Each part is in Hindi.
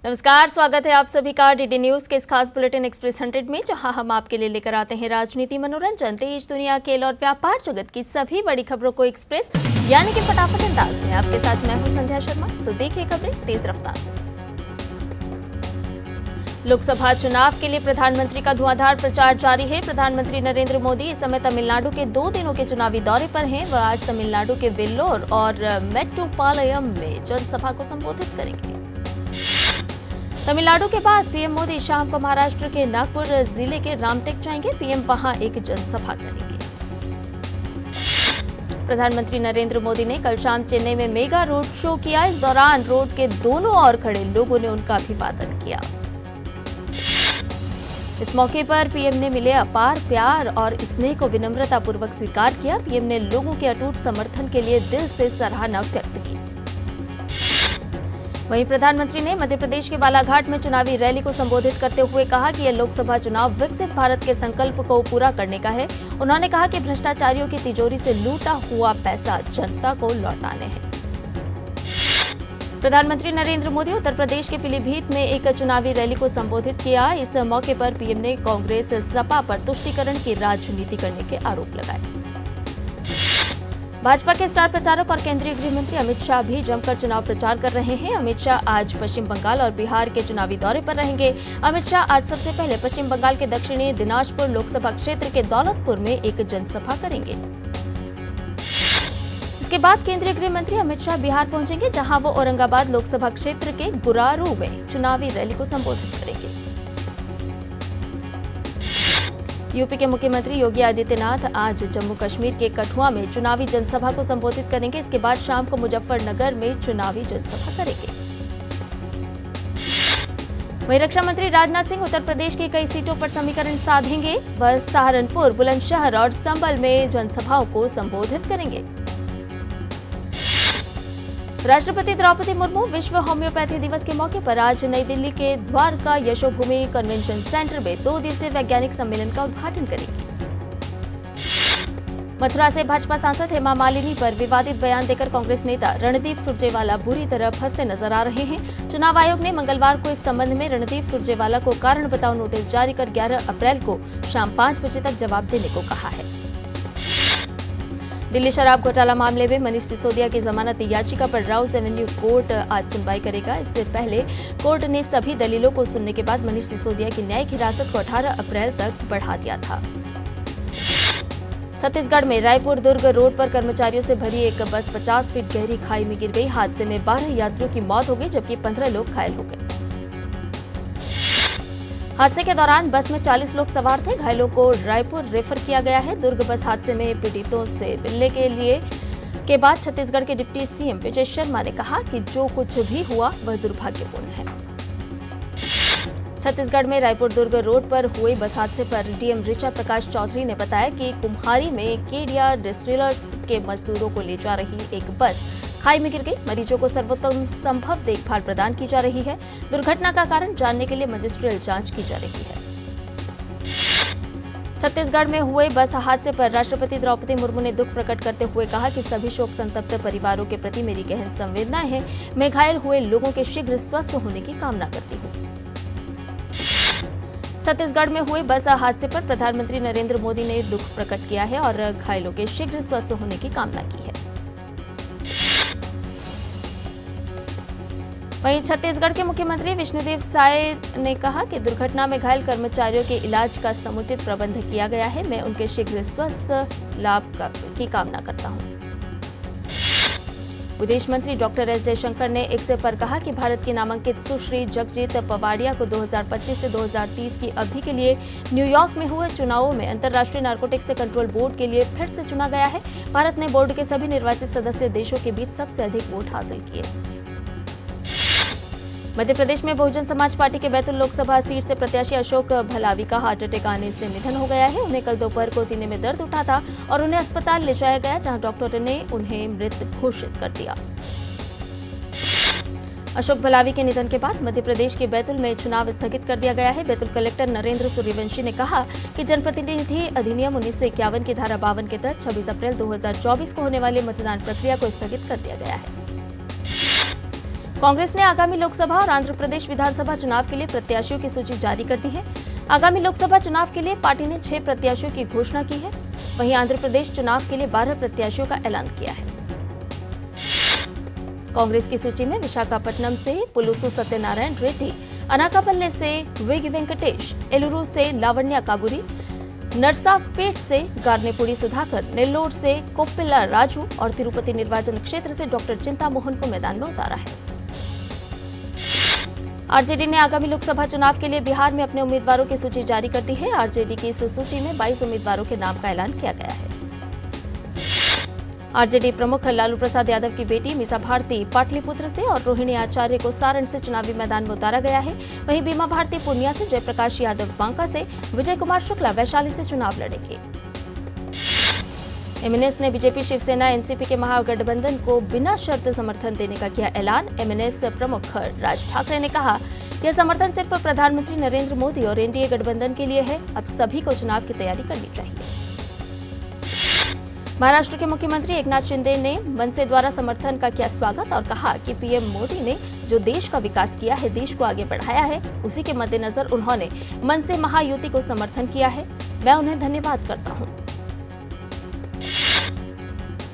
नमस्कार, स्वागत है आप सभी का डीडी न्यूज के इस खास बुलेटिन एक्सप्रेस 100 में, जहां हम आपके लिए लेकर आते हैं राजनीति, मनोरंजन, देश दुनिया, खेल और व्यापार जगत की सभी बड़ी खबरों को एक्सप्रेस यानी कि फटाफट अंदाज में। आपके साथ मैं हूं संध्या शर्मा। तो देखिए खबरें तेज रफ्तार से। लोकसभा चुनाव के लिए प्रधानमंत्री का धुआंधार प्रचार जारी है। प्रधानमंत्री नरेंद्र मोदी इस समय तमिलनाडु के 2 दिनों के चुनावी दौरे पर हैं। वह आज तमिलनाडु के वेल्लोर और मेट्टुपालयम में जनसभा को संबोधित करेंगे। तमिलनाडु के बाद पीएम मोदी शाम को महाराष्ट्र के नागपुर जिले के रामटेक जाएंगे। पीएम वहां एक जनसभा करेंगे। प्रधानमंत्री नरेंद्र मोदी ने कल शाम चेन्नई में मेगा रोड शो किया। इस दौरान रोड के दोनों ओर खड़े लोगों ने उनका अभिवादन किया। इस मौके पर पीएम ने मिले अपार प्यार और स्नेह को विनम्रतापूर्वक स्वीकार किया। पीएम ने लोगों के अटूट समर्थन के लिए दिल से सराहना व्यक्त की। वहीं प्रधानमंत्री ने मध्य प्रदेश के बालाघाट में चुनावी रैली को संबोधित करते हुए कहा कि यह लोकसभा चुनाव विकसित भारत के संकल्प को पूरा करने का है। उन्होंने कहा कि भ्रष्टाचारियों की तिजोरी से लूटा हुआ पैसा जनता को लौटाने हैं। प्रधानमंत्री नरेंद्र मोदी उत्तर प्रदेश के पीलीभीत में एक चुनावी रैली को संबोधित किया। इस मौके पर पीएम ने कांग्रेस सपा पर तुष्टीकरण की राजनीति करने के आरोप लगाए। भाजपा के स्टार प्रचारक और केंद्रीय गृह मंत्री अमित शाह भी जमकर चुनाव प्रचार कर रहे हैं। अमित शाह आज पश्चिम बंगाल और बिहार के चुनावी दौरे पर रहेंगे। अमित शाह आज सबसे पहले पश्चिम बंगाल के दक्षिणी दिनाजपुर लोकसभा क्षेत्र के दौलतपुर में एक जनसभा करेंगे। इसके बाद केंद्रीय गृह मंत्री अमित शाह बिहार पहुंचेंगे, जहां वो औरंगाबाद लोकसभा क्षेत्र के गुरारू में चुनावी रैली को संबोधित करेंगे। यूपी के मुख्यमंत्री योगी आदित्यनाथ आज जम्मू कश्मीर के कठुआ में चुनावी जनसभा को संबोधित करेंगे। इसके बाद शाम को मुजफ्फरनगर में चुनावी जनसभा करेंगे। वहीं रक्षा मंत्री राजनाथ सिंह उत्तर प्रदेश की कई सीटों पर समीकरण साधेंगे। वह सहारनपुर, बुलंदशहर और संभल में जनसभाओं को संबोधित करेंगे। राष्ट्रपति द्रौपदी मुर्मू विश्व होम्योपैथी दिवस के मौके पर आज नई दिल्ली के द्वारका यशोभूमि कन्वेंशन सेंटर में 2 दिवसीय वैज्ञानिक सम्मेलन का उद्घाटन करेंगी। मथुरा से भाजपा सांसद हेमा मालिनी पर विवादित बयान देकर कांग्रेस नेता रणदीप सुरजेवाला बुरी तरह फंसते नजर आ रहे हैं। चुनाव आयोग ने मंगलवार को इस संबंध में रणदीप सुरजेवाला को कारण बताओ नोटिस जारी कर 11 अप्रैल को शाम 5 बजे तक जवाब देने को कहा है। दिल्ली शराब घोटाला मामले में मनीष सिसोदिया की जमानत याचिका पर राउस एवेन्यू कोर्ट आज सुनवाई करेगा। इससे पहले कोर्ट ने सभी दलीलों को सुनने के बाद मनीष सिसोदिया की न्यायिक हिरासत को 18 अप्रैल तक बढ़ा दिया था। छत्तीसगढ़ में रायपुर दुर्ग रोड पर कर्मचारियों से भरी एक बस 50 फीट गहरी खाई में गिर गई। हादसे में 12 यात्रियों की मौत हो गई, जबकि 15 लोग घायल हो गए। हादसे के दौरान बस में 40 लोग सवार थे। घायलों को रायपुर रेफर किया गया है। दुर्ग बस हादसे में पीड़ितों से मिलने के बाद छत्तीसगढ़ के डिप्टी सीएम विजय शर्मा ने कहा कि जो कुछ भी हुआ वह दुर्भाग्यपूर्ण है। छत्तीसगढ़ में रायपुर दुर्ग रोड पर हुए बस हादसे पर डीएम ऋचा प्रकाश चौधरी ने बताया कि कुम्हारी में केडिया डिस्टिलर्स के मजदूरों को ले जा रही एक बस खाई में गिर गई। मरीजों को सर्वोत्तम संभव देखभाल प्रदान की जा रही है। दुर्घटना का कारण जानने के लिए मजिस्ट्रियल जांच की जा रही है। छत्तीसगढ़ में हुए बस हादसे पर राष्ट्रपति द्रौपदी मुर्मू ने दुख प्रकट करते हुए कहा कि सभी शोक संतप्त परिवारों के प्रति मेरी गहन संवेदनाएं हैं। मैं घायल हुए लोगों के शीघ्र स्वस्थ होने की कामना करती हूँ। छत्तीसगढ़ में हुए बस हादसे पर प्रधानमंत्री नरेंद्र मोदी ने दुख प्रकट किया है और घायलों के शीघ्र स्वस्थ होने की कामना की है। वहीं छत्तीसगढ़ के मुख्यमंत्री विष्णुदेव साय ने कहा कि दुर्घटना में घायल कर्मचारियों के इलाज का समुचित प्रबंध किया गया है। मैं उनके शीघ्र स्वस्थ लाभ की कामना करता हूं। विदेश मंत्री डॉक्टर एस जयशंकर ने एक्स पर कहा कि भारत की नामांकित सुश्री जगजीत पवाडिया को 2025 से 2030 की अवधि के लिए न्यूयॉर्क में हुए चुनावों में अंतर्राष्ट्रीय नारकोटिक्स कंट्रोल बोर्ड के लिए फिर से चुना गया है। भारत ने बोर्ड के सभी निर्वाचित सदस्य देशों के बीच सबसे अधिक वोट हासिल किए। मध्य प्रदेश में बहुजन समाज पार्टी के बैतूल लोकसभा सीट से प्रत्याशी अशोक भलावी का हार्ट अटैक आने से निधन हो गया है। उन्हें कल दोपहर को सीने में दर्द उठा था और उन्हें अस्पताल ले जाया गया, जहां डॉक्टरों ने उन्हें मृत घोषित कर दिया। अशोक भलावी के निधन के बाद मध्य प्रदेश के बैतूल में चुनाव स्थगित कर दिया गया है। बैतूल कलेक्टर नरेंद्र सूर्यवंशी ने कहा कि जनप्रतिनिधि अधिनियम 1951 की धारा 52 के तहत 26 अप्रैल 2024 को होने वाली मतदान प्रक्रिया को स्थगित कर दिया गया है। कांग्रेस ने आगामी लोकसभा और आंध्र प्रदेश विधानसभा चुनाव के लिए प्रत्याशियों की सूची जारी कर दी है। आगामी लोकसभा चुनाव के लिए पार्टी ने 6 प्रत्याशियों की घोषणा की है। वहीं आंध्र प्रदेश चुनाव के लिए 12 प्रत्याशियों का ऐलान किया है। कांग्रेस की सूची में विशाखापट्टनम से पुलुसु सत्यनारायण रेड्डी, अनाकापल्ले से वेगी वेंकटेश, एलुरु से लावण्या काबूरी, नरसापेट से गार्नेपुड़ी सुधाकर, नेल्लोर से कोप्पिला राजू और तिरुपति निर्वाचन क्षेत्र से डॉक्टर चिंता मोहन को मैदान में उतारा है। आरजेडी ने आगामी लोकसभा चुनाव के लिए बिहार में अपने उम्मीदवारों की सूची जारी कर दी है। आरजेडी की इस सूची में 22 उम्मीदवारों के नाम का ऐलान किया गया है। आरजेडी प्रमुख लालू प्रसाद यादव की बेटी मीसा भारती पाटलिपुत्र से और रोहिणी आचार्य को सारण से चुनावी मैदान में उतारा गया है। वहीं बीमा भारती पूर्णिया से, जयप्रकाश यादव बांका से, विजय कुमार शुक्ला वैशाली से चुनाव लड़ेंगे। एमएनएस ने बीजेपी, शिवसेना, एनसीपी के महागठबंधन को बिना शर्त समर्थन देने का किया ऐलान। एमएनएस प्रमुख राज ठाकरे ने कहा, यह समर्थन सिर्फ प्रधानमंत्री नरेंद्र मोदी और एनडीए गठबंधन के लिए है। अब सभी को चुनाव की तैयारी करनी चाहिए। महाराष्ट्र के मुख्यमंत्री एकनाथ शिंदे ने मनसे द्वारा समर्थन का किया स्वागत और कहा कि पीएम मोदी ने जो देश का विकास किया है, देश को आगे बढ़ाया है, उसी के मद्देनजर उन्होंने मनसे महायुति को समर्थन किया है। मैं उन्हें धन्यवाद करता हूं।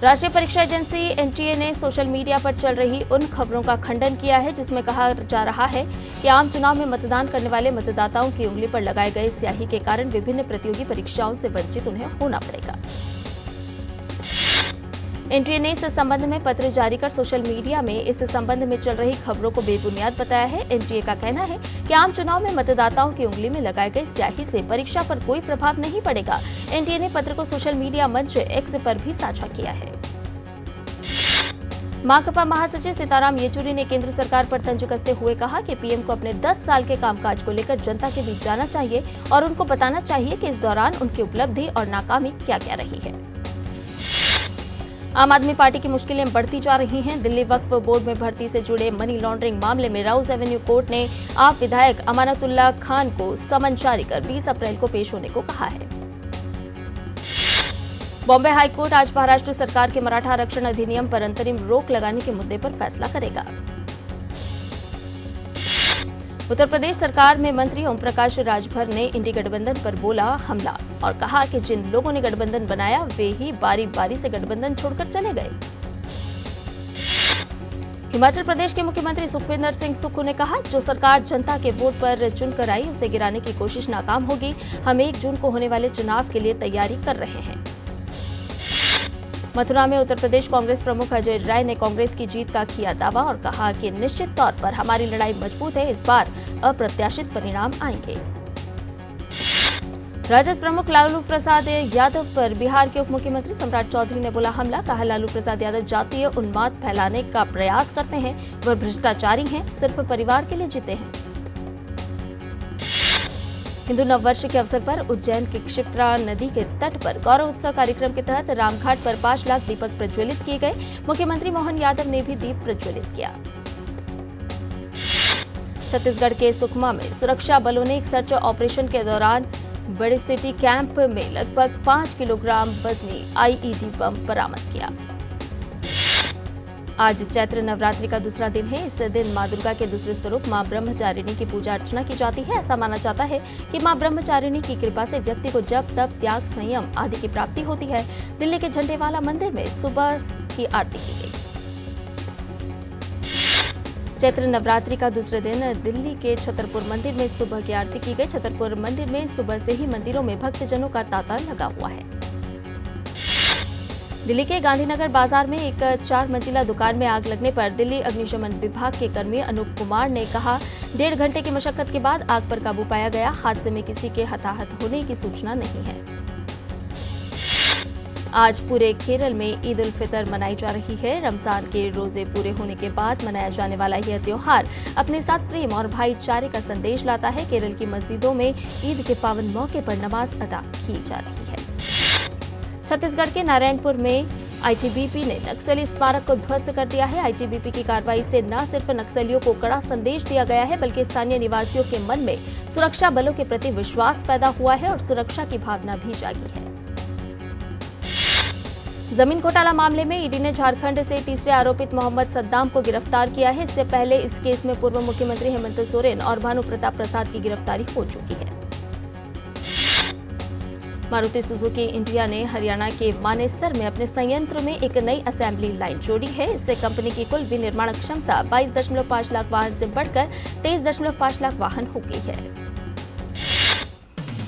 राष्ट्रीय परीक्षा एजेंसी एनटीए ने सोशल मीडिया पर चल रही उन खबरों का खंडन किया है जिसमें कहा जा रहा है कि आम चुनाव में मतदान करने वाले मतदाताओं की उंगली पर लगाए गए स्याही के कारण विभिन्न प्रतियोगी परीक्षाओं से वंचित उन्हें होना पड़ेगा। एनटीए ने इस संबंध में पत्र जारी कर सोशल मीडिया में इस संबंध में चल रही खबरों को बेबुनियाद बताया है। एनटीए का कहना है कि आम चुनाव में मतदाताओं की उंगली में लगाए गए स्याही से परीक्षा पर कोई प्रभाव नहीं पड़ेगा। एनटीए ने पत्र को सोशल मीडिया मंच एक्स पर भी साझा किया है। माकपा महासचिव सीताराम येचुरी ने केंद्र सरकार पर तंज कसते हुए कहा कि पीएम को अपने 10 साल के कामकाज को लेकर जनता के बीच जाना चाहिए और उनको बताना चाहिए कि इस दौरान उनकी उपलब्धि और नाकामी क्या क्या रही है। आम आदमी पार्टी की मुश्किलें बढ़ती जा रही हैं। दिल्ली वक्फ बोर्ड में भर्ती से जुड़े मनी लॉन्ड्रिंग मामले में राउज एवेन्यू कोर्ट ने आप विधायक अमानतुल्लाह खान को समन जारी कर 20 अप्रैल को पेश होने को कहा है। बॉम्बे हाईकोर्ट आज महाराष्ट्र सरकार के मराठा आरक्षण अधिनियम पर अंतरिम रोक लगाने के मुद्दे पर फैसला करेगा। उत्तर प्रदेश सरकार में मंत्री ओम प्रकाश राजभर ने इंडी गठबंधन पर बोला हमला और कहा कि जिन लोगों ने गठबंधन बनाया वे ही बारी बारी से गठबंधन छोड़कर चले गए। हिमाचल प्रदेश के मुख्यमंत्री सुखविंदर सिंह सुक्खू ने कहा, जो सरकार जनता के वोट पर चुनकर आई उसे गिराने की कोशिश नाकाम होगी। हम 1 जून को होने वाले चुनाव के लिए तैयारी कर रहे हैं। मथुरा में उत्तर प्रदेश कांग्रेस प्रमुख अजय राय ने कांग्रेस की जीत का किया दावा और कहा कि निश्चित तौर पर हमारी लड़ाई मजबूत है, इस बार अप्रत्याशित परिणाम आएंगे। राजद प्रमुख लालू प्रसाद यादव पर बिहार के उप मुख्यमंत्री सम्राट चौधरी ने बोला हमला। कहा, लालू प्रसाद यादव जातीय उन्माद फैलाने का प्रयास करते हैं, वह भ्रष्टाचारी हैं, सिर्फ परिवार के लिए जीते हैं। हिंदू नववर्ष के अवसर पर उज्जैन के क्षिप्रा नदी के तट पर गौरव उत्सव कार्यक्रम के तहत रामघाट पर 5 लाख दीपक प्रज्वलित किए गए। मुख्यमंत्री मोहन यादव ने भी दीप प्रज्वलित किया। छत्तीसगढ़ के सुकमा में सुरक्षा बलों ने एक सर्च ऑपरेशन के दौरान बड़े सिटी कैंप में लगभग 5 किलोग्राम वजनी आईईडी बम बरामद किया। आज चैत्र नवरात्रि का दूसरा दिन है। इस दिन मां दुर्गा के दूसरे स्वरूप मां ब्रह्मचारिणी की पूजा अर्चना की जाती है। ऐसा माना जाता है कि मां ब्रह्मचारिणी की कृपा से व्यक्ति को जप, तप, त्याग, संयम आदि की प्राप्ति होती है। दिल्ली के झंडेवाला मंदिर में सुबह की आरती की गई। चैत्र नवरात्रि का दूसरे दिन दिल्ली के छतरपुर मंदिर में सुबह की आरती की गई। छतरपुर मंदिर में सुबह से ही मंदिरों में भक्तजनों का तांता लगा हुआ है। दिल्ली के गांधीनगर बाजार में एक 4 मंजिला दुकान में आग लगने पर दिल्ली अग्निशमन विभाग के कर्मी अनूप कुमार ने कहा, 1.5 घंटे की मशक्कत के बाद आग पर काबू पाया गया। हादसे में किसी के हताहत होने की सूचना नहीं है। आज पूरे केरल में ईद उल फितर मनाई जा रही है। रमजान के रोजे पूरे होने के बाद मनाया जाने वाला यह त्योहार अपने साथ प्रेम और भाईचारे का संदेश लाता है। केरल की मस्जिदों में ईद के पावन मौके पर नमाज अदा की जा रही है। छत्तीसगढ़ के नारायणपुर में आईटीबीपी ने नक्सली स्मारक को ध्वस्त कर दिया है। आईटीबीपी की कार्रवाई से न सिर्फ नक्सलियों को कड़ा संदेश दिया गया है, बल्कि स्थानीय निवासियों के मन में सुरक्षा बलों के प्रति विश्वास पैदा हुआ है और सुरक्षा की भावना भी जागी है। जमीन घोटाला मामले में ईडी ने झारखंड से तीसरे आरोपित मोहम्मद सद्दाम को गिरफ्तार किया है। इससे पहले इस केस में पूर्व मुख्यमंत्री हेमंत सोरेन और भानु प्रताप प्रसाद की गिरफ्तारी हो चुकी है। मारुति सुजुकी इंडिया ने हरियाणा के मानेसर में अपने संयंत्र में एक नई असेंबली लाइन जोड़ी है। इससे कंपनी की कुल विनिर्माण क्षमता 22.5 लाख वाहन से बढ़कर 23.5 लाख वाहन हो गई है।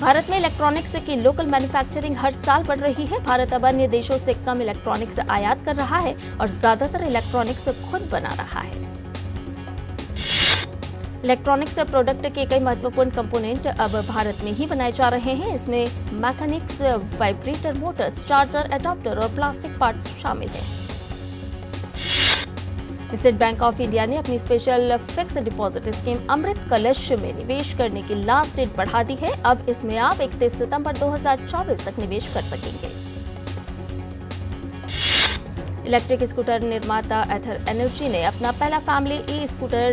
भारत में इलेक्ट्रॉनिक्स की लोकल मैन्युफैक्चरिंग हर साल बढ़ रही है। भारत अब अन्य देशों से कम इलेक्ट्रॉनिक्स आयात कर रहा है और ज्यादातर इलेक्ट्रॉनिक्स खुद बना रहा है। इलेक्ट्रॉनिक्स प्रोडक्ट के कई महत्वपूर्ण कंपोनेंट अब भारत में ही बनाए जा रहे हैं। इसमें mechanics, vibrator, motors, charger, adapter और प्लास्टिक पार्ट्स शामिल हैं। स्टेट बैंक ऑफ इंडिया ने अपनी special fix deposit scheme Amrit Kalash में निवेश करने की लास्ट डेट बढ़ा दी है। अब इसमें आप 31 सितंबर 2024 तक निवेश कर सकेंगे। इलेक्ट्रिक स्कूटर निर्माता एथर एनर्जी ने अपना पहला फैमिली ई स्कूटर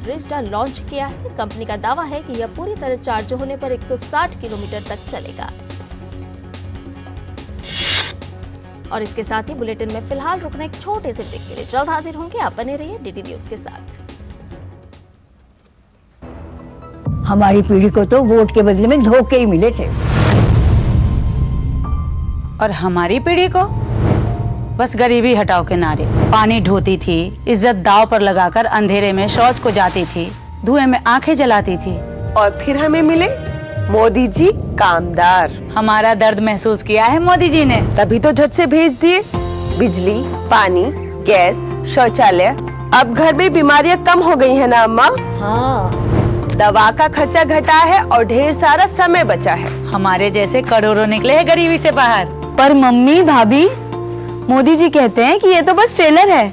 रिजडा लॉन्च किया है। कंपनी का दावा है कि यह पूरी तरह चार्ज होने पर 160 किलोमीटर तक चलेगा। और इसके साथ ही बुलेटिन में फिलहाल रुकना एक छोटे से ब्रेक के लिए जल्द हाजिर होंगे। आप बने रहिए डीडी न्यूज के साथ। हमारी पीढ़ी को तो वोट के बदले में धोखे ही मिले थे और हमारी पीढ़ी को बस गरीबी हटाओ के नारे। पानी ढोती थी, इज्जत दांव पर लगाकर अंधेरे में शौच को जाती थी, धुएं में आंखें जलाती थी। और फिर हमें मिले मोदी जी कामदार। हमारा दर्द महसूस किया है मोदी जी ने, तभी तो झट से भेज दिए बिजली, पानी, गैस, शौचालय। अब घर में बीमारियां कम हो गई है ना अम्मा? हाँ। दवा का खर्चा घटा है और ढेर सारा समय बचा है। हमारे जैसे करोड़ों निकले हैं गरीबी से बाहर। पर मम्मी, भाभी, मोदी जी कहते हैं कि ये तो बस ट्रेलर है,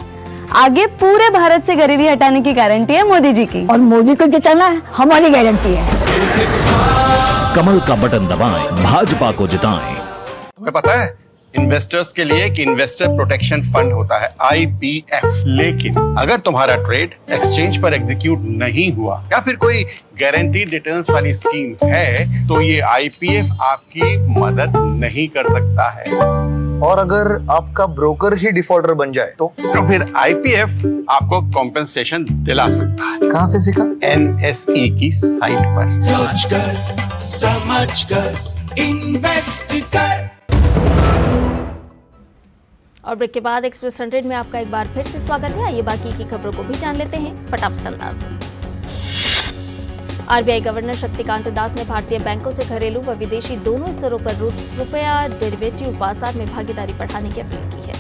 आगे पूरे भारत से गरीबी हटाने की गारंटी है मोदी जी की। और मोदी को जिताना हमारी गारंटी है। कमल का बटन दबाएं, भाजपा को जिताएं। तुम्हें पता है इन्वेस्टर्स के लिए एक इन्वेस्टर प्रोटेक्शन फंड होता है IPF। लेकिन अगर तुम्हारा ट्रेड एक्सचेंज पर एग्जीक्यूट नहीं हुआ या फिर कोई गारंटीड रिटर्न्स वाली स्कीम है तो ये IPF आपकी मदद नहीं कर सकता है। और अगर आपका ब्रोकर ही डिफॉल्टर बन जाए तो फिर IPF आपको कॉम्पेंसेशन दिला सकता है। कहाँ से सीखा? NSE की साइट पर। समझ कर इन्वेस्ट कर। और ब्रेक के बाद एक्सप्रेस 100 में आपका एक बार फिर से स्वागत है। आइए बाकी की खबरों को भी जान लेते हैं फटाफट अंदाज में। RBI गवर्नर शक्तिकांत दास ने भारतीय बैंकों से घरेलू व विदेशी दोनों स्तरों पर रुपया डेरिवेटिव बाजार में भागीदारी बढ़ाने की अपील की है।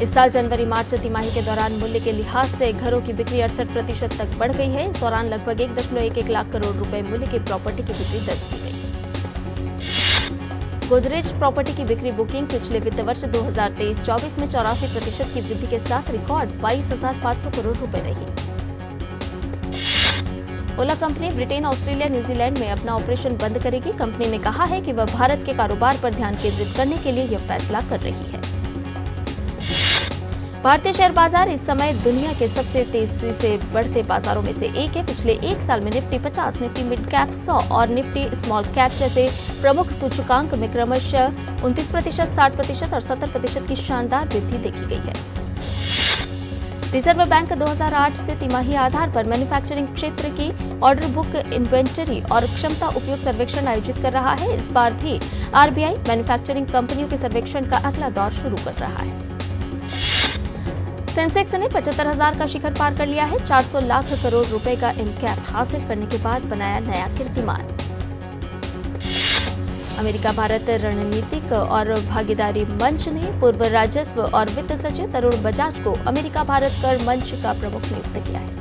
इस साल जनवरी-मार्च तिमाही के दौरान मूल्य के लिहाज से घरों की बिक्री 68% तक बढ़ गई है। इस दौरान लगभग 1.11 लाख करोड़ रुपए मूल्य की प्रॉपर्टी की बिक्री दर्ज की गई। गोदरेज प्रॉपर्टी की बिक्री बुकिंग पिछले वित्त वर्ष 2023-24 में 84% की वृद्धि के साथ रिकॉर्ड 22,500 करोड़ रुपए रही। ओला कंपनी ब्रिटेन, ऑस्ट्रेलिया, न्यूजीलैंड में अपना ऑपरेशन बंद करेगी। कंपनी ने कहा है कि वह भारत के कारोबार पर ध्यान केंद्रित करने के लिए यह फैसला कर रही है। भारतीय शेयर बाजार इस समय दुनिया के सबसे तेजी से बढ़ते बाजारों में से एक है। पिछले एक साल में निफ्टी 50, निफ्टी मिड कैप 100 और निफ्टी स्मॉल कैप जैसे प्रमुख सूचकांक में क्रमशः 29%, 60% और 70% की शानदार वृद्धि देखी गई है। रिजर्व बैंक 2008 से तिमाही आधार पर मैन्युफैक्चरिंग क्षेत्र की ऑर्डर बुक, इन्वेंटरी और क्षमता उपयोग सर्वेक्षण आयोजित कर रहा है। इस बार भी RBI मैन्युफैक्चरिंग कंपनियों के सर्वेक्षण का अगला दौर शुरू कर रहा है। सेंसेक्स ने 75,000 का शिखर पार कर लिया है। 400 लाख करोड़ रुपए का इनकैप हासिल करने के बाद बनाया नया कीर्तिमान। अमेरिका भारत रणनीतिक और भागीदारी मंच ने पूर्व राजस्व और वित्त सचिव तरुण बजाज को अमेरिका भारत कर मंच का प्रमुख नियुक्त किया है।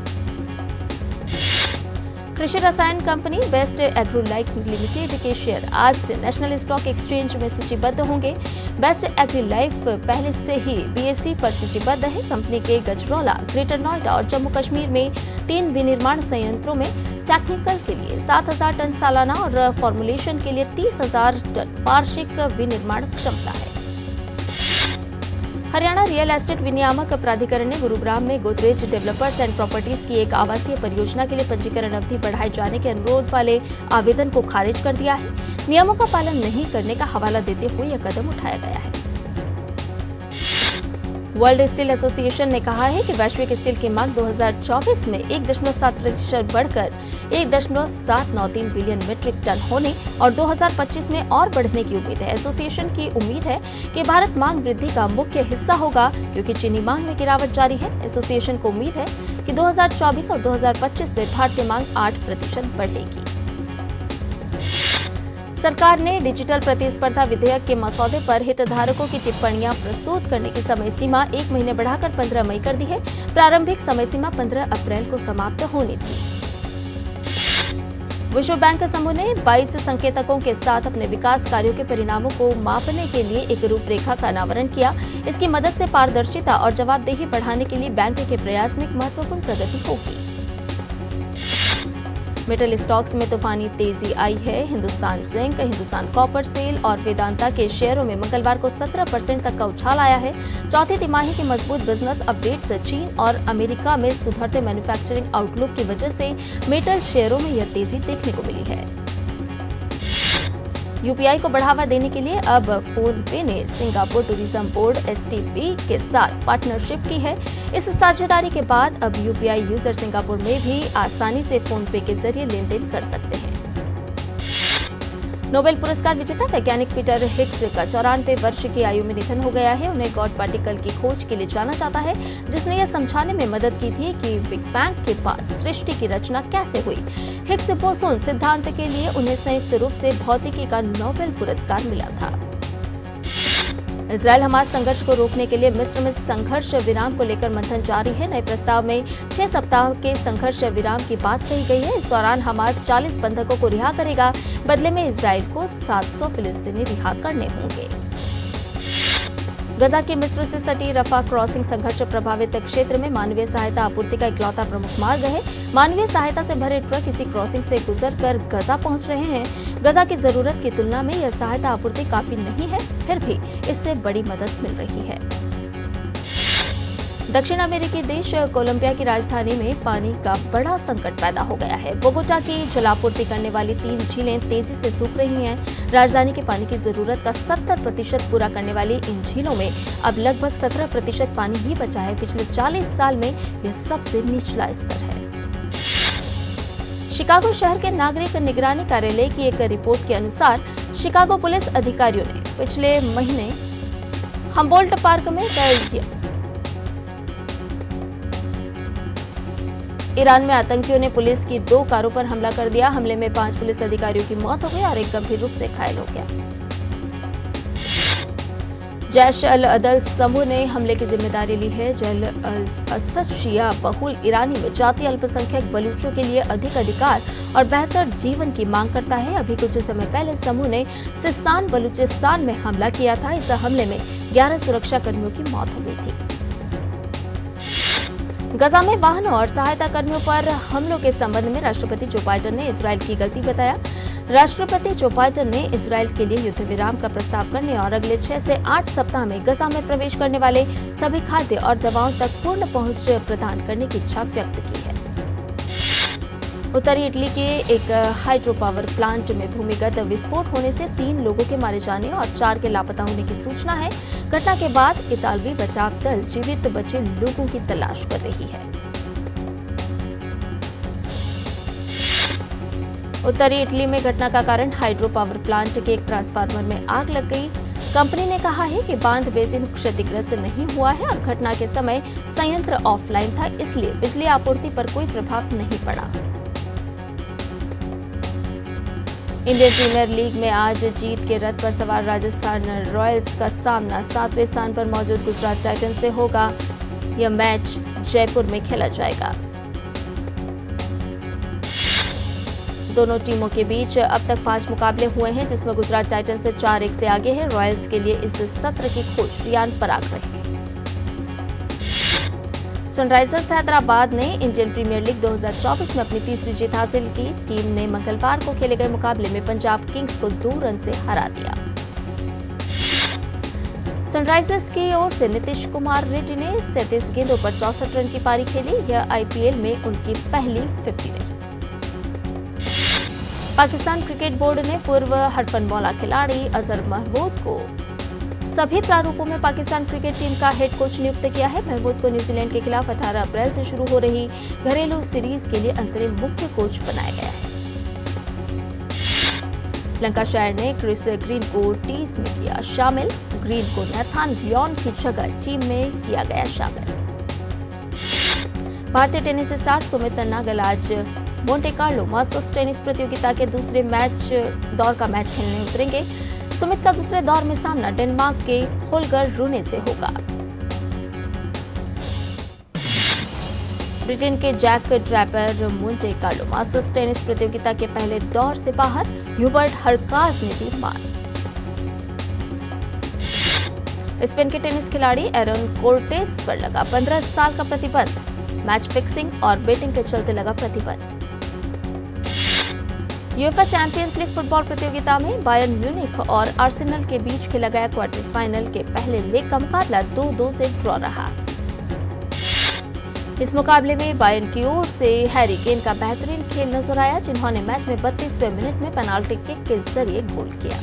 कृषि रसायन कंपनी बेस्ट एग्रोलाइफ लिमिटेड के शेयर आज से नेशनल स्टॉक एक्सचेंज में सूचीबद्ध होंगे। बेस्ट एग्रीलाइफ पहले से ही BSE पर सूचीबद्ध है। कंपनी के गजरौला, ग्रेटर नोएडा और जम्मू कश्मीर में 3 विनिर्माण संयंत्रों में टेक्निकल के लिए 7,000 टन सालाना और फॉर्मुलेशन के लिए 30,000 टन वार्षिक विनिर्माण क्षमता है। हरियाणा रियल एस्टेट विनियामक प्राधिकरण ने गुरुग्राम में गोदरेज डेवलपर्स एंड प्रॉपर्टीज की एक आवासीय परियोजना के लिए पंजीकरण अवधि बढ़ाए जाने के अनुरोध वाले आवेदन को खारिज कर दिया है। नियमों का पालन नहीं करने का हवाला देते हुए यह कदम उठाया गया है। वर्ल्ड स्टील एसोसिएशन ने कहा है कि वैश्विक स्टील की मांग 2024 में 1.7% बढ़कर 1.793 बिलियन मीट्रिक टन होने और 2025 में और बढ़ने की उम्मीद है। एसोसिएशन की उम्मीद है कि भारत मांग वृद्धि का मुख्य हिस्सा होगा क्योंकि चीनी मांग में गिरावट जारी है। एसोसिएशन को उम्मीद है कि 2024 और 2025 में भारतीय मांग 8% बढ़ेगी। सरकार ने डिजिटल प्रतिस्पर्धा विधेयक के मसौदे पर हितधारकों की टिप्पणियां प्रस्तुत करने की समय सीमा 1 महीने बढ़ाकर 15 मई कर दी है। प्रारंभिक समय सीमा 15 अप्रैल को समाप्त होनी थी। विश्व बैंक समूह ने 22 संकेतकों के साथ अपने विकास कार्यों के परिणामों को मापने के लिए एक रूपरेखा का अनावरण किया। इसकी मदद से पारदर्शिता और जवाबदेही बढ़ाने के लिए बैंक के प्रयास में एक महत्वपूर्ण प्रगति होगी। मेटल स्टॉक्स में तूफानी तेजी आई है। हिंदुस्तान जिंक, हिंदुस्तान कॉपर, सेल और वेदांता के शेयरों में मंगलवार को 17% तक का उछाल आया है। चौथी तिमाही के मजबूत बिजनेस अपडेट से चीन और अमेरिका में सुधरते मैन्युफैक्चरिंग आउटलुक की वजह से मेटल शेयरों में यह तेजी देखने को मिली है। यूपीआई को बढ़ावा देने के लिए अब फोन पे ने सिंगापुर टूरिज्म बोर्ड (STB) के साथ पार्टनरशिप की है। इस साझेदारी के बाद अब यूपीआई यूजर सिंगापुर में भी आसानी से फोन पे के जरिए लेन देन कर सकते हैं। नोबेल पुरस्कार विजेता वैज्ञानिक पीटर हिग्स का 94 वर्ष की आयु में निधन हो गया है। उन्हें गॉड पार्टिकल की खोज के लिए जाना जाता है, जिसने यह समझाने में मदद की थी कि बिग बैंग के बाद सृष्टि की रचना कैसे हुई। हिग्स बोसोन सिद्धांत के लिए उन्हें संयुक्त रूप से भौतिकी का नोबेल पुरस्कार मिला था। इजरायल हमास संघर्ष को रोकने के लिए मिस्र में संघर्ष विराम को लेकर मंथन जारी है। नए प्रस्ताव में 6 सप्ताह के संघर्ष विराम की बात कही गई है। इस दौरान हमास 40 बंधकों को रिहा करेगा। बदले में इजरायल को 700 फिलिस्तीनी रिहा करने होंगे। गजा के मिस्र से सटी रफा क्रॉसिंग संघर्ष प्रभावित क्षेत्र में मानवीय सहायता आपूर्ति का इकलौता प्रमुख मार्ग है। मानवीय सहायता से भरे ट्रक इसी क्रॉसिंग से गुजरकर गजा पहुंच रहे हैं। गजा की जरूरत की तुलना में यह सहायता आपूर्ति काफी नहीं है, फिर भी इससे बड़ी मदद मिल रही है। दक्षिण अमेरिकी देश कोलंबिया की राजधानी में पानी का बड़ा संकट पैदा हो गया है। बोगोटा की जलापूर्ति करने वाली 3 झीलें तेजी से सूख रही हैं। राजधानी के पानी की जरूरत का 70% पूरा करने वाली इन झीलों में अब लगभग 17% पानी ही बचा है। पिछले 40 साल में यह सबसे निचला स्तर है। शिकागो शहर के नागरिक निगरानी कार्यालय की एक रिपोर्ट के अनुसार शिकागो पुलिस अधिकारियों ने पिछले महीने हम्बोल्ट पार्क में ईरान में आतंकियों ने पुलिस की 2 कारों पर हमला कर दिया। हमले में 5 पुलिस अधिकारियों की मौत हो गई और एक गंभीर रूप से घायल हो गया। जैश अल अदल समूह ने हमले की जिम्मेदारी ली है। जल असद शिया बहुल ईरानी में जातीय अल्पसंख्यक बलूचों के लिए अधिक अधिकार और बेहतर जीवन की मांग करता है। अभी कुछ समय पहले समूह ने सिस्तान बलूचिस्तान में हमला किया था। इस हमले में 11 सुरक्षा कर्मियों की मौत हो गई थी। गजा में वाहनों और सहायता कर्मियों पर हमलों के संबंध में राष्ट्रपति जो बाइडेन ने इजरायल की गलती बताया। राष्ट्रपति जो बाइडेन ने इजरायल के लिए युद्ध विराम का प्रस्ताव करने और अगले 6 से 8 सप्ताह में गजा में प्रवेश करने वाले सभी खाद्य और दवाओं तक पूर्ण पहुंच प्रदान करने की इच्छा व्यक्त की है। उत्तरी इटली के एक हाइड्रो पावर प्लांट में भूमिगत विस्फोट होने से 3 लोगों के मारे जाने और 4 के लापता होने की सूचना है। घटना के बाद इतालवी बचाव दल जीवित बचे लोगों की तलाश कर रही है। उत्तरी इटली में घटना का कारण हाइड्रो पावर प्लांट के एक ट्रांसफार्मर में आग लग गई। कंपनी ने कहा है कि बांध बेसिन क्षतिग्रस्त नहीं हुआ है और घटना के समय संयंत्र ऑफलाइन था, इसलिए बिजली आपूर्ति पर कोई प्रभाव नहीं पड़ा। इंडियन प्रीमियर लीग में आज जीत के रथ पर सवार राजस्थान रॉयल्स का सामना 7वें स्थान पर मौजूद गुजरात टाइटंस से होगा। यह मैच जयपुर में खेला जाएगा। दोनों टीमों के बीच अब तक 5 मुकाबले हुए हैं, जिसमें गुजरात टाइटंस से 4-1 से आगे है। रॉयल्स के लिए इस सत्र की खोज रियान पराग रही। सनराइजर्स हैदराबाद ने इंडियन प्रीमियर लीग 2024 में अपनी 3री जीत हासिल की। टीम ने मंगलवार को खेले गए मुकाबले में पंजाब किंग्स को 2 रन से हरा दिया। सनराइजर्स की ओर से नीतीश कुमार रेड्डी ने 37 गेंदों पर 64 रन की पारी खेली। यह आईपीएल में उनकी पहली 50 रही। पाकिस्तान क्रिकेट बोर्ड ने पूर्व हरफनमौला खिलाड़ी अजहर महमूद को सभी प्रारूपों में पाकिस्तान क्रिकेट टीम का हेड कोच नियुक्त किया है। महमूद को न्यूजीलैंड के खिलाफ 18 अप्रैल से शुरू हो रही घरेलू सीरीज के लिए अंतरिम मुख्य कोच बनाया गया है। लंकाशायर ने क्रिस ग्रीन को टीम में किया शामिल। ग्रीन को नैथन लियोन की जगह टीम में किया गया शामिल। भारतीय टेनिस स्टार सुमित नागल आज मोंटे कार्लो मास्टर्स टेनिस प्रतियोगिता के दूसरे दौर का मैच खेलने उतरेंगे। सुमित का दूसरे दौर में सामना डेनमार्क के होल्गर रूने से होगा। ब्रिटेन के Jack Draper Monte Carlo Masters tennis प्रतियोगिता के पहले दौर से बाहर। ह्यूबर्ट हरकाज ने दी मात। स्पेन के टेनिस खिलाड़ी एरन कोर्टेस पर लगा 15 साल का प्रतिबंध। मैच फिक्सिंग और बेटिंग के चलते लगा प्रतिबंध। यूएफए चैंपियंस लीग फुटबॉल प्रतियोगिता में बायर्न म्यूनिख और आर्सेनल के बीच खेला गया क्वार्टर फाइनल के पहले लेग का मुकाबला 2-2 से ड्रॉ रहा। इस मुकाबले में बायर्न की ओर से हैरी केन का बेहतरीन खेल नजर आया, जिन्होंने मैच में 32वें मिनट में पेनाल्टी किक के जरिए गोल किया।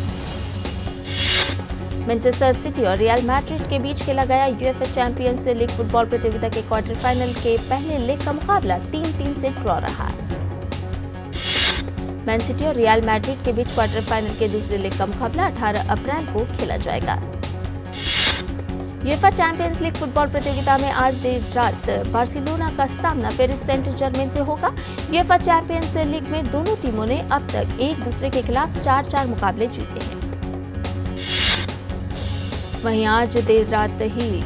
मैनचेस्टर सिटी और रियल मैड्रिड के बीच खेला गया यूएफए चैंपियंस लीग फुटबॉल प्रतियोगिता के क्वार्टर फाइनल के पहले लेग का मुकाबला 3-3 से ड्रॉ रहा। मैन सिटी और रियल मैड्रिड के बीच क्वार्टर फाइनल के दूसरे लेग का मुकाबला 18 अप्रैल को खेला जाएगा। यूएफए चैंपियंस लीग फुटबॉल प्रतियोगिता में आज देर रात बार्सिलोना का सामना पेरिस सेंट जर्मेन से होगा। यूएफए चैंपियंस लीग में दोनों टीमों ने अब तक एक दूसरे के खिलाफ 4-4 मुकाबले जीते हैं। वहीं आज देर रात ही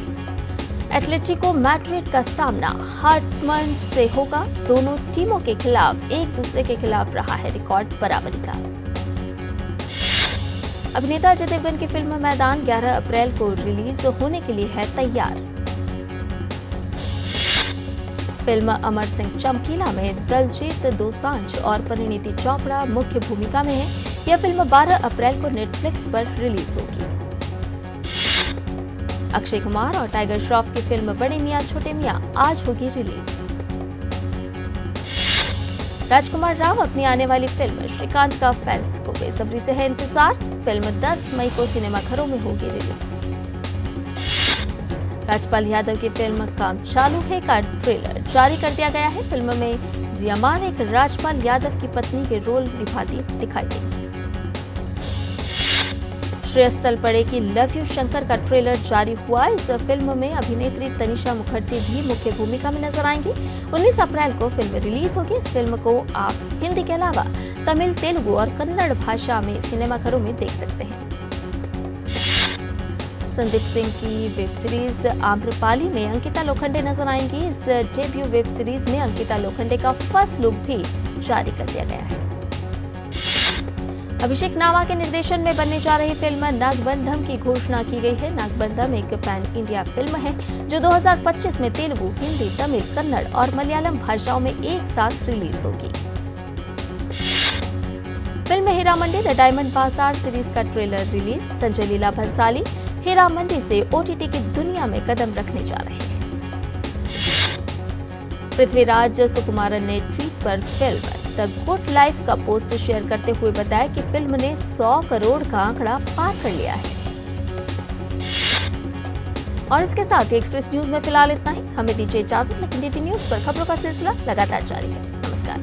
एटलेटिको मैड्रिड का सामना हार्टमंड से होगा। दोनों टीमों के खिलाफ एक दूसरे के खिलाफ रहा है रिकॉर्ड बराबरी का। अभिनेता अजय देवगन की फिल्म मैदान 11 अप्रैल को रिलीज होने के लिए है तैयार। फिल्म अमर सिंह चमकीला में दलजीत दोसांझ और परिणीति चोपड़ा मुख्य भूमिका में है। यह फिल्म 12 अप्रैल को नेटफ्लिक्स पर रिलीज होगी। अक्षय कुमार और टाइगर श्रॉफ की फिल्म बड़े मियां छोटे मियां आज होगी रिलीज। राजकुमार राव अपनी आने वाली फिल्म श्रीकांत का फैंस को बेसब्री से है इंतजार। फिल्म 10 मई को सिनेमाघरों में होगी रिलीज। राजपाल यादव की फिल्म काम चालू है का ट्रेलर जारी कर दिया गया है। फिल्म में जिया मान एक राजपाल यादव की पत्नी के रोल निभाती दिखाई देगी। श्रेयस तलपड़े की लव यू शंकर का ट्रेलर जारी हुआ। इस फिल्म में अभिनेत्री तनिषा मुखर्जी भी मुख्य भूमिका में नजर आएंगी। 19 अप्रैल को फिल्म रिलीज होगी। इस फिल्म को आप हिंदी के अलावा तमिल, तेलुगु और कन्नड़ भाषा में सिनेमाघरों में देख सकते हैं। संदीप सिंह की वेब सीरीज आम्रपाली में अंकिता लोखंडे नजर आएंगी। इस डेब्यू वेब सीरीज में अंकिता लोखंडे का फर्स्ट लुक भी जारी कर दिया गया है। अभिषेक नावा के निर्देशन में बनने जा रही फिल्म नागबंधम की घोषणा की गई है। नागबंधम एक पैन इंडिया फिल्म है जो 2025 में तेलुगु, हिंदी, तमिल, कन्नड़ और मलयालम भाषाओं में एक साथ रिलीज होगी। Film Heeramandi the diamond Bazaar series का trailer release. Sanjay Leela Bhansali Heeramandi से ओटीटी की दुनिया में कदम रखने जा रहे हैं। पृथ्वीराज सुकुमारन ने ट्वीट पर फिल्म द गुड लाइफ का पोस्ट शेयर करते हुए बताया कि फिल्म ने 100 करोड़ का आंकड़ा पार कर लिया है। और इसके साथ ही एक्सप्रेस न्यूज में फिलहाल इतना ही। हमें दीजिए इजाजत, लेकिन डीटी न्यूज पर खबरों का सिलसिला लगातार जारी है। नमस्कार।